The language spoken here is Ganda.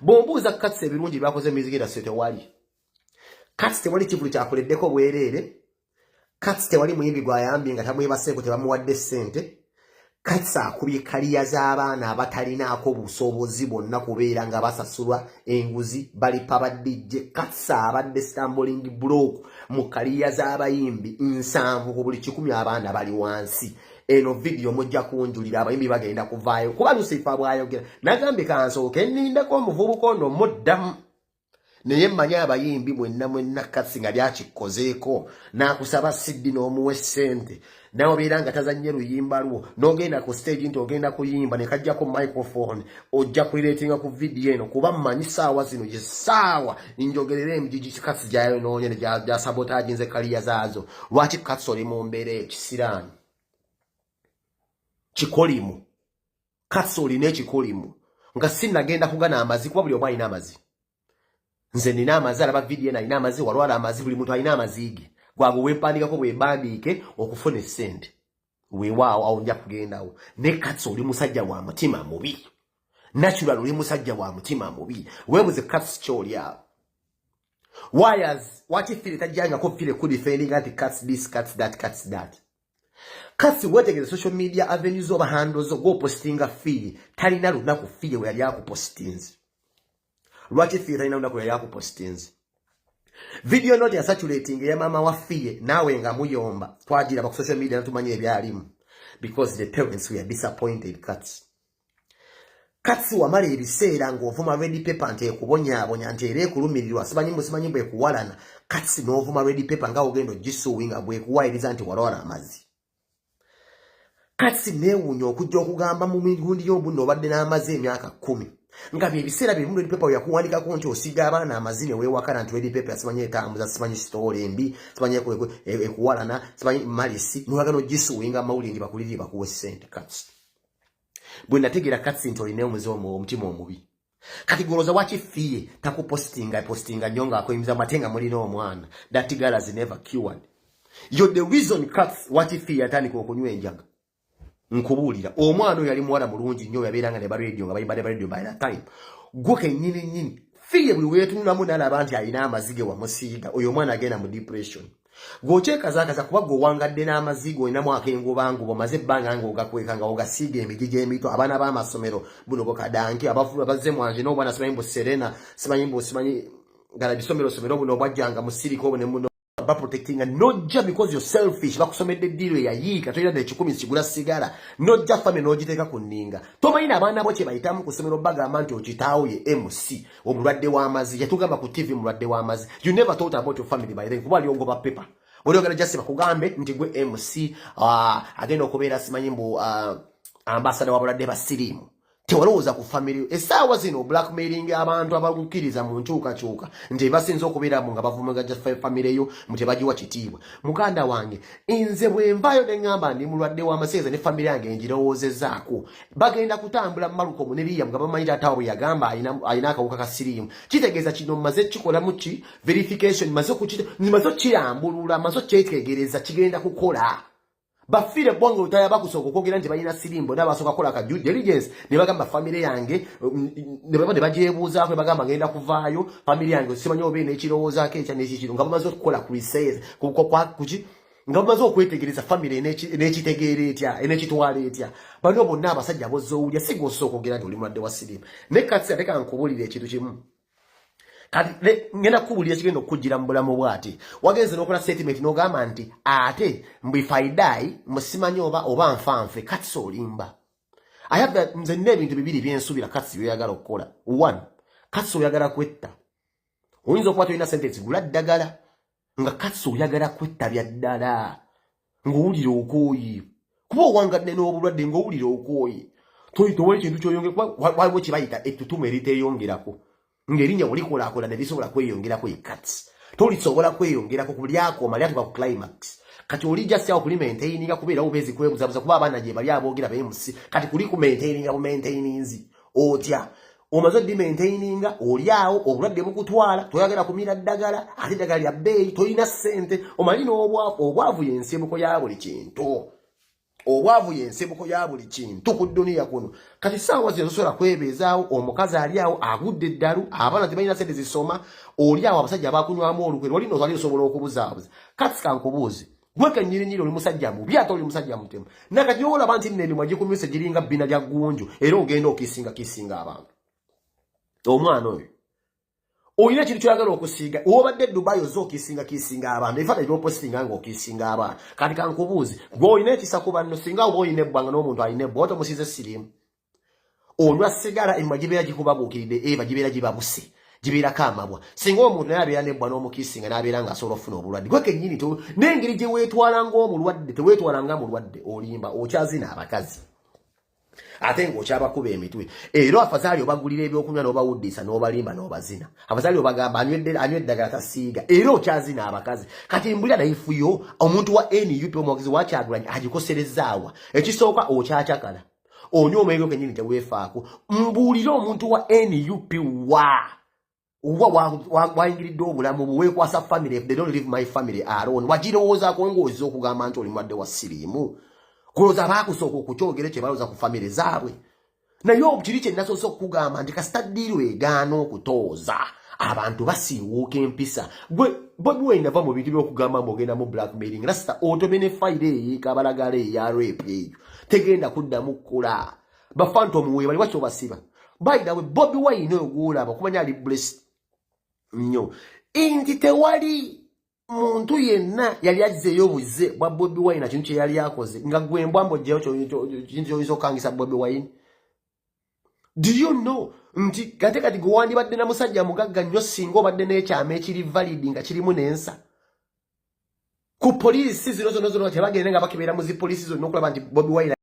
Bombuza katsi ebirungi bakoze mizikira sete wali. Katsi tewali kivulu kyakoleddeko bwerere. Katsi tewali muyimbi gwayambi nga tamwebaseko tebamuwadde ssente. Katsi akubye kaliya z'abaana abatalinaako busobozi bonna kubeera nga basasulwa enguzi balipa badijje. Katsi abadde stumbling block mu kaliya z'abayimbi 7 ku buli 10 abaana bali wansi. Eno video mujja kunjulira abayimbi bagenda kuvaayo kuba Lucifer bwayogera nagambe kansooke nnindako omuvubuka ono muddamu naye manya abayimbi mwenna Katsi nga lyakikozeeko n'akusaba siddi n'omuwe ssente nawe obeera nga tazannye luyimba lwo n'ogenda ku stage nti ogenda kuyimba ne kajjako microphone ojja kuireetinga ku video eno kuba mmanyi ssaawa zino gye ssaawa njogerera emijiji Katsi gy'ayonoonye ne gy'asabotaginze kaliya zaazo. Lwaki Katsi oli mu mbeera ekisiraani? Ekikolimo. Katsi olina ekikolimo. Nga sinnagenda kugana amazi kuba buli omu alina amazi. Nze nina amazi alaba video eno alina amazi walwala amazi buli muntu alina amazi ge. Gwago weempandiikako bwebandiike okufuna essente. Weewaawo awo nja kugendawo. Ne Katsi oli musajja wa mutima mubi. Natural oli musajja wa mutima mubi. Weebuze Katsi ky'oli awo. Why feel tajjangako feel kudifending anti Katsi this, Katsi that, Katsi that. Katsi wetegeze social media avenues oba handles go postinga fee talina lunaku fee we yali akupostinze. Lwaki fee talina lunaku yali akupostinze? Video note ya saturating ya mama wa fee nawe nga muyomba twagira ba social media natumanye ebyalimu because the parents were disappointed. Katsi wamale ebiseera ng'ovuma ready paper nte kubonyabonya nte era ekulumirirwa simanyi bwe kuwalana. Katsi n'ovuma ready paper nga ogenda ogisuwinga bwe kuwayiriza nti walwala amazi. Katsi neewunya okujja okugamba mu migundi y'obuno obadde n'amazi emyaka 10 nga bye biseera bye ready paper yakuwandikako nti osiga abaana amazi ne weewakana nti ready paper simanyi etambuza simanyi story embi simanyi ekuwalana simanyi malisi n'oyagala ogisuwinga amawulire bakulirire bakuwe ssente. Katsi bwe nategeera Katsi nti olina omutima omubi. Kati goloza waki fee takupostinga nnyo ng'akoyimiza matenga mulina omwana. That girl has never cured. You're the reason Katsi waki fee yatandika okunywa enjaga. Nkubuulira omwana oyo yali muwala mulungi nnyo yabeeranga ne baradio nga bayimba ne baradio by that time. Gwoke nnyini fee buli weetunulamu n'alaba nti alina amazige wamusiiga oyo omwana agenda mu depression. Gwokyekazaakaza kuba gwewangadde n'amazigo olinamu akengubangubo maze ebbanga ng'ogakweka nga ogasiiga emigigi emito abaana b'amasomero buno bokadanki abazze mwanje n'obwana simanyi mbu Serena simanyi galabisomero buno obwajjanga mu siriko obo ne muno protecting and not just because you're selfish bakusomedde deal ya yika toyina de 10 sigula sigala not just family nojiteka kuninga tomayina abaana bo kye bayitamu ku somero bagamba nti okitaawo ye MC omulwadde w'amazi yatugamba ku TV mulwadde w'amazi. You never thought about your family by then kuba lyongo ba paper oli ogala just bakugambe nti gwe MC agenda okubeera simanyi mbu ambassador w'abalwadde ba sirimu. Tewalowooza ku family essaawa zino blackmailing abantu abagukkiriza mu nkyukakyuka nti basinza okubeera mu nga bavumaga family yo mu tebagiwa kitiibwa. Muganda wange nze bwe nvaayo ne ngamba ndi mulwadde w'amaseeza ne family yange ngirowoozezaako bagenda kutambula mu Maluko ne Liam nga bamanyi taata bwe yagamba alina akawuka ka siriimu. Kitegeeza kino maze kikolamu ki verification maze okukiyambulula maze okyetegereza kigenda kukola. Bafire bongo utaya bakusoko kwogera nti balina sirimbo n'abasoka kola ka due diligence ne bagamba family yange ne bajeebuuza kwe bagamba ngenda kuvaayo family yange simanyi obe n'ekirowooza ke ekya n'ekikiro nga bamaze okukola ku research kuki nga bamaze okwetegereza family n'ekitegeera etya n'ekitwala etya bano bonna abasajja bozowulya sigosoko kwogera nti oli mulwadde wa sirimbo. Ne Katsi ateka nkubulira ekintu kimu kati ngenda kubulira kigenda okujjira mu bulamu bwati wagenze n'okola statement n'ogamba nti ate mbifaidayi musimanyi oba nfanfe Katsi olimba. I have that nze nina ebintu bibiri byensuubira Katsi yoyagala okukola. 1 Katsi oyagala kwetta. Oyinza okuba tolina sentence gula ddagala nga Katsi oyagala kwetta bya ddala ng'owulira okooyi kuba owangadde n'obulwadde ng'owulira okooyi towali kintu ky'oyongera waliwo kye bayita ettutumu eriteeyongerako ngerinya olikola ne lisobola kweyongerako Katsi tolisobola kweyongerako ku lyakoma lyatuka ku climax. Kati oli just yawo kuli maintaininga kubeera ubezi kwebuzabuza kuba abaana gye bali aboogera bemusi kati kuli ku maintaininga bu maintaininzi otya omaze di maintaininga oli awo obulwadde bukutwala toyagala kumira ddagala ate ddagala lya bbeeyi tolina ssente omanyi n'obwavu y'ensibuko ya buli kintu obwavu yensebuko ya buli kintu ku dunia kuno kati sawa zino sola kwebezaawo omukazi ali awo agudde eddalu abaana tebalina sente zisoma oli awo abasajja bakunywamu olukwe lwali no osobola okubuzaabuza kati kankubuuze gweka nyirinyiri oli musajja mubi ate oli musajja mutemu nakati olaba nti n'emimwa gikumyuse giringa bbina lya gunju era ogenda kisinga abantu omwana oyo oyina kintu kyagala okusiiga obadde Dubai kisinga abantu ifata eby'opostinga ng'okisinga abantu kati kankubuuze gwe oyina ekisa ku banno singa oba oyina ebbwanga n'omuntu alina ebbwa otomusize sirimu onywa sigala emimwa gibeera gikubabuukiridde eba gibeera gibabuse gibeerako amabwa singa omuntu naye abeera n'ebbwa n'omukisinga n'abeera ng'asobola okufuna obulwadde gwe kennyini n'engeri gye weetwala ng'omulwadde teweetwala nga mulwadde olimba okyazina abakazi ate ng'okyabakuba emitwe era afazaali obagulira ebyokunywa n'obawuddisa n'obalimba n'obazina afazaali obagamba anywa eddagala tasiiga era okyazina abakazi kati mbulira nayifuyo omuntu wa NUP omwagizi wa Kyagulanyi agikoserezaawa ekisooka okyakyakala onywa omwenge kennyini teweefaako mbuulira omuntu wa NUP wayingiridde obulamu buweekwasa family if they don't leave my family alone wagirowoozaako ng'ozza okugamba nti oli mulwadde wa siriimu kuloza baakusooka okukyogera kye balooza ku family zaabwe naye kiri kye nasoose okugamba nti kasitaddiirwa egaana okutooza abantu basiiwuuka empisa gwe Bobi Wine ava mu bintu by'okugamba mbogenda mu blackmailing rasita otome ne fayiro eyeekabalagala eya rape eyo tegenda kuddamu kkola bafantom weebali wakyo basiba by the way Bobi Wine oyo gw'olaba okumanya ali blessed nnyo nti tewali muntu yenna yali agizeeyo obuze bwa Bobi Wine na kintu kye yali akoze nga gwe mbwambo gyeyo kintu kyoyinza okukangisa Bobi Wine. Do you know nti kati gwe wandibadde na musajja mugagga nnyo singa obadde n'ekyama ekiri valid nga kirimu n'ensa ku poliisi zino tebagende nga bakebeera mu zi poliisi zonna okulaba nti Bobi Wine